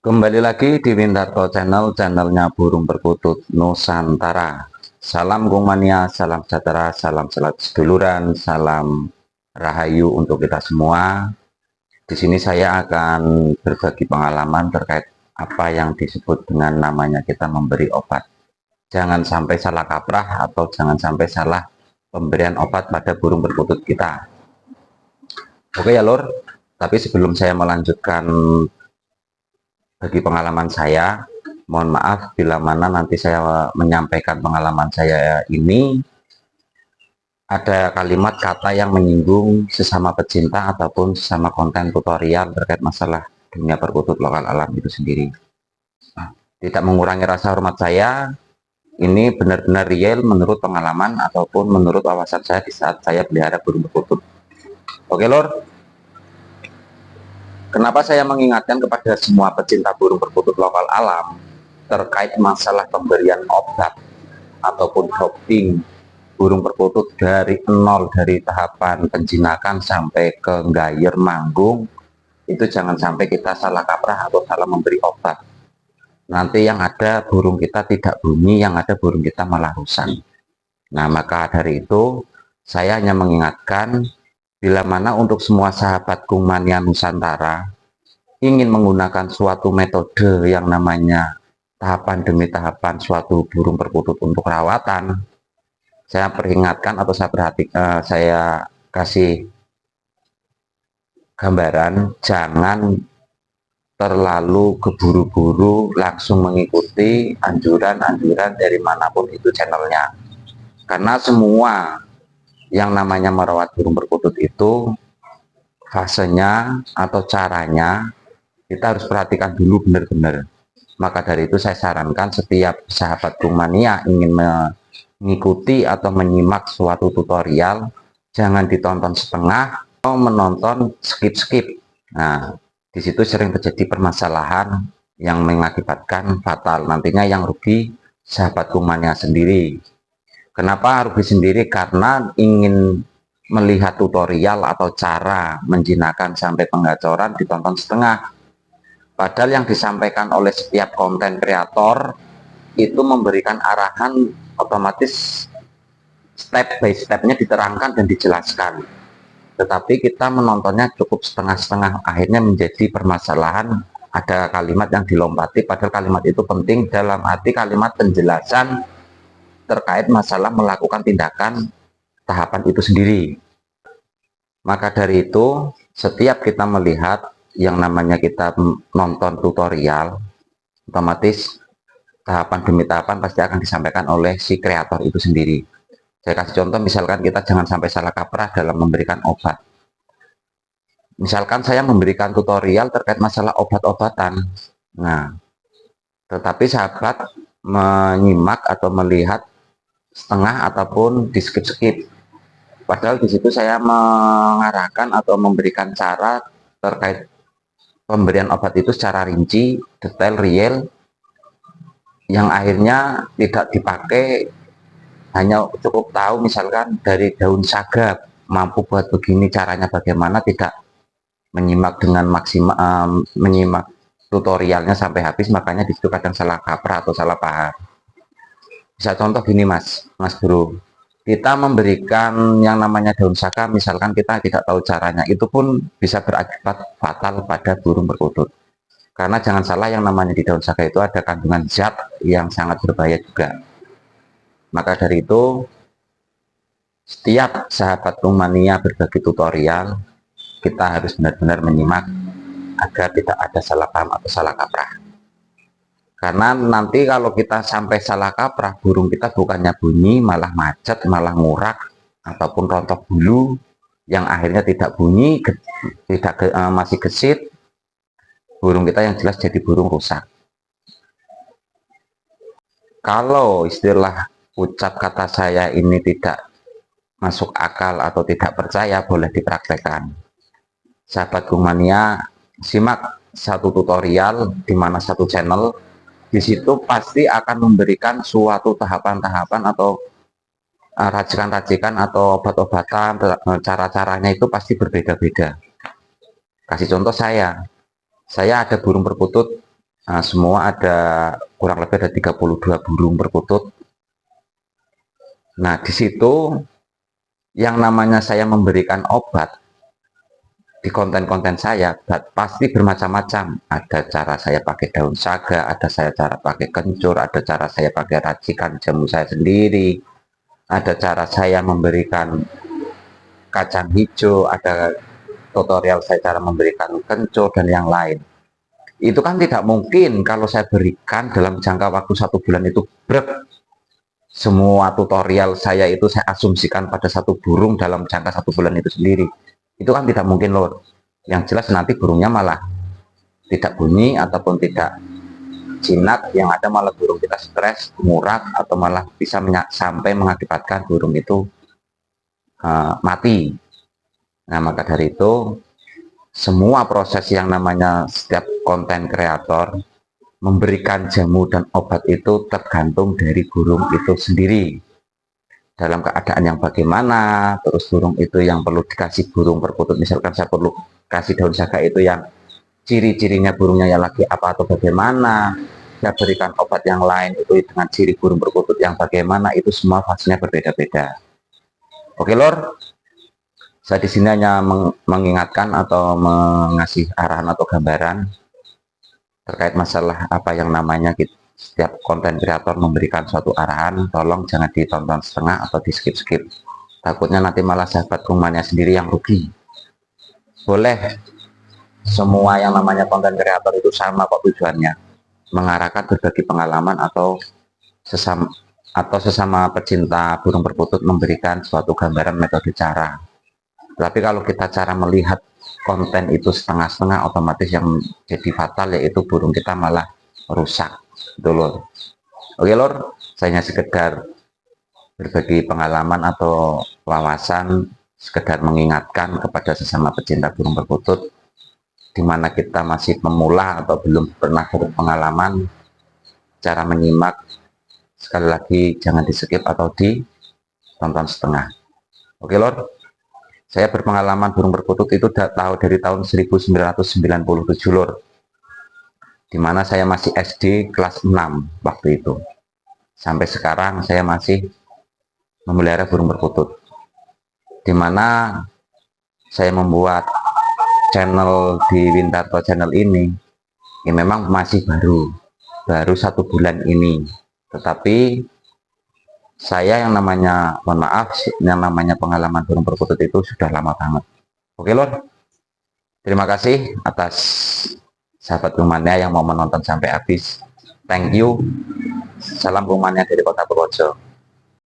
Kembali lagi di Windarto Channel, channelnya burung perkutut Nusantara. Salam Gung Mania, salam sejahtera, salam selat seduluran, salam rahayu untuk kita semua. Di sini saya akan berbagi pengalaman terkait apa yang disebut dengan namanya kita memberi obat. Jangan sampai salah kaprah atau jangan sampai salah pemberian obat pada burung perkutut kita. Oke ya Lur, tapi sebelum saya melanjutkan bagi pengalaman saya, mohon maaf bila mana nanti saya menyampaikan pengalaman saya ini ada kalimat kata yang menyinggung sesama pecinta ataupun sesama konten tutorial terkait masalah dunia perkutut lokal alam itu sendiri. Nah, tidak mengurangi rasa hormat saya, ini benar-benar real menurut pengalaman ataupun menurut wawasan saya di saat saya pelihara burung perkutut. Oke Lor, kenapa saya mengingatkan kepada semua pecinta burung perkutut lokal alam terkait masalah pemberian obat ataupun doping burung perkutut dari nol, dari tahapan penjinakan sampai ke gayer manggung, itu jangan sampai kita salah kaprah atau salah memberi obat. Nanti yang ada burung kita tidak bunyi, yang ada burung kita malah rusak. Nah, maka dari itu saya hanya mengingatkan bila mana untuk semua sahabat Gung Mania Nusantara ingin menggunakan suatu metode yang namanya tahapan demi tahapan suatu burung perkutut untuk rawatan, saya peringatkan atau saya kasih gambaran, jangan terlalu keburu-buru langsung mengikuti anjuran-anjuran dari manapun itu channelnya. Karena semua yang namanya merawat burung perkutut itu fasenya atau caranya kita harus perhatikan dulu benar-benar. Maka dari itu saya sarankan setiap sahabat Gung Mania ingin mengikuti atau menyimak suatu tutorial, jangan ditonton setengah atau menonton skip-skip. Nah, di situ sering terjadi permasalahan yang mengakibatkan fatal. Nantinya yang rugi sahabat Gung Mania sendiri. Kenapa rugi sendiri? Karena ingin melihat tutorial atau cara menjinakkan sampai penggacoran ditonton setengah. Padahal yang disampaikan oleh setiap konten kreator itu memberikan arahan, otomatis step by stepnya diterangkan dan dijelaskan. Tetapi kita menontonnya cukup setengah-setengah, akhirnya menjadi permasalahan. Ada kalimat yang dilompati, padahal kalimat itu penting dalam arti kalimat penjelasan terkait masalah melakukan tindakan tahapan itu sendiri. Maka dari itu, setiap kita melihat yang namanya kita nonton tutorial, otomatis tahapan demi tahapan pasti akan disampaikan oleh si kreator itu sendiri. Saya kasih contoh, misalkan kita jangan sampai salah kaprah dalam memberikan obat. Misalkan saya memberikan tutorial terkait masalah obat-obatan. Nah, tetapi sahabat menyimak atau melihat setengah ataupun di skip-skip. Padahal di situ saya mengarahkan atau memberikan cara terkait pemberian obat itu secara rinci, detail, real, yang akhirnya tidak dipakai, hanya cukup tahu misalkan dari daun saga mampu buat begini, caranya bagaimana, tidak menyimak dengan maksimal, menyimak tutorialnya sampai habis, makanya disitu kadang salah kaprah atau salah paham. Bisa contoh gini mas bro, kita memberikan yang namanya daun saga, misalkan kita tidak tahu caranya, itu pun bisa berakibat fatal pada burung perkutut. Karena jangan salah, yang namanya di daun saga itu ada kandungan zat yang sangat berbahaya juga. Maka dari itu, setiap sahabat Gung Mania berbagi tutorial, kita harus benar-benar menyimak agar tidak ada salah paham atau salah kaprah. Karena nanti kalau kita sampai salah kaprah, burung kita bukannya bunyi, malah macet, malah ngurak, ataupun rontok bulu, yang akhirnya tidak bunyi, masih gesit, burung kita yang jelas jadi burung rusak. Kalau istilah ucap kata saya ini tidak masuk akal atau tidak percaya, boleh dipraktekkan. Sahabat Gung Mania, simak satu tutorial di mana satu channel, di situ pasti akan memberikan suatu tahapan-tahapan atau racikan-racikan atau obat-obatan, cara-caranya itu pasti berbeda-beda. Kasih contoh, saya ada burung perkutut Nah, semua ada kurang lebih ada 32 burung perkutut. Nah, di situ yang namanya saya memberikan obat di konten-konten saya pasti bermacam-macam. Ada cara saya pakai daun saga, ada saya cara pakai kencur, ada cara saya pakai racikan jamu saya sendiri, ada cara saya memberikan kacang hijau, ada tutorial saya cara memberikan kencur dan yang lain. Itu kan tidak mungkin kalau saya berikan dalam jangka waktu 1 bulan itu semua tutorial saya itu saya asumsikan pada satu burung dalam jangka 1 bulan itu sendiri. Itu kan tidak mungkin loh. Yang jelas nanti burungnya malah tidak bunyi ataupun tidak jinak, yang ada malah burung kita stres, ngurak, atau malah bisa sampai mengakibatkan burung itu mati. Nah, maka dari itu semua proses yang namanya setiap konten kreator memberikan jamu dan obat itu tergantung dari burung itu sendiri dalam keadaan yang bagaimana. Terus burung itu yang perlu dikasih burung perkutut, misalkan saya perlu kasih daun saga, itu yang ciri-cirinya burungnya yang lagi apa atau bagaimana, saya berikan obat yang lain itu dengan ciri burung perkutut yang bagaimana, itu semua fasenya berbeda-beda. Oke lor, saya di sini hanya mengingatkan atau mengasih arahan atau gambaran terkait masalah apa yang namanya setiap konten kreator memberikan suatu arahan, tolong jangan ditonton setengah atau di skip-skip. Takutnya nanti malah sahabat rumahnya sendiri yang rugi. Boleh semua yang namanya konten kreator itu sama kok tujuannya, mengarahkan berbagi pengalaman atau sesama pecinta burung perkutut memberikan suatu gambaran metode cara. Tapi kalau kita cara melihat konten itu setengah-setengah, otomatis yang jadi fatal yaitu burung kita malah rusak. Itu lor. Oke lor, saya hanya sekedar berbagi pengalaman atau wawasan, sekedar mengingatkan kepada sesama pecinta burung perkutut, di mana kita masih pemula atau belum pernah berpengalaman, cara menyimak sekali lagi jangan di skip atau ditonton setengah. Oke lor, saya berpengalaman burung perkutut itu dari tahun 1997 lor, dimana saya masih SD kelas 6 waktu itu. Sampai sekarang saya masih memelihara burung perkutut, dimana saya membuat channel di Wintarto channel ini memang masih baru 1 bulan ini, tetapi saya yang namanya, mohon maaf, yang namanya pengalaman burung perkutut itu sudah lama banget. Oke lor, terima kasih atas sahabat rumahnya yang mau menonton sampai habis. Thank you. Salam rumahnya dari Kota Purworejo.